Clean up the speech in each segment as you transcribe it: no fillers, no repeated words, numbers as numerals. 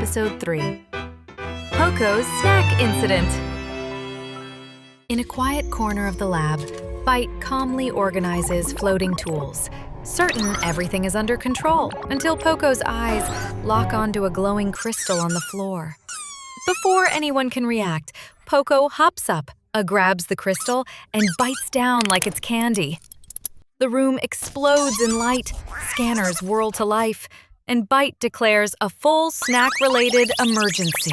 Episode 3. Poko's Snack Incident. In a quiet corner of the lab, Byte calmly organizes floating tools, certain everything is under control, until Poko's eyes lock onto a glowing crystal on the floor. Before anyone can react, Poko hops up, grabs the crystal, and bites down like it's candy. The room explodes in light, scanners whirl to life, and Byte declares a full snack-related emergency.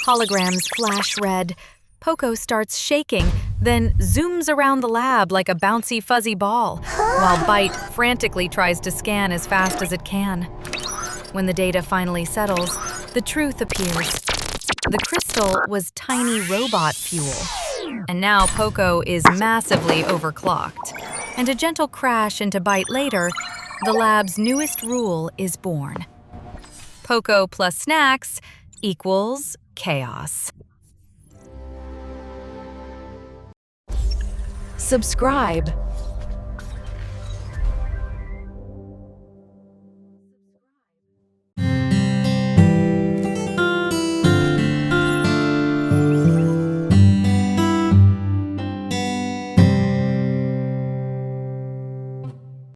Holograms flash red. Poko starts shaking, then zooms around the lab like a bouncy, fuzzy ball, while Byte frantically tries to scan as fast as it can. When the data finally settles, the truth appears. The crystal was tiny robot fuel, and now Poko is massively overclocked. And a gentle crash into Byte later, the lab's newest rule is born. Poko plus snacks equals chaos. Subscribe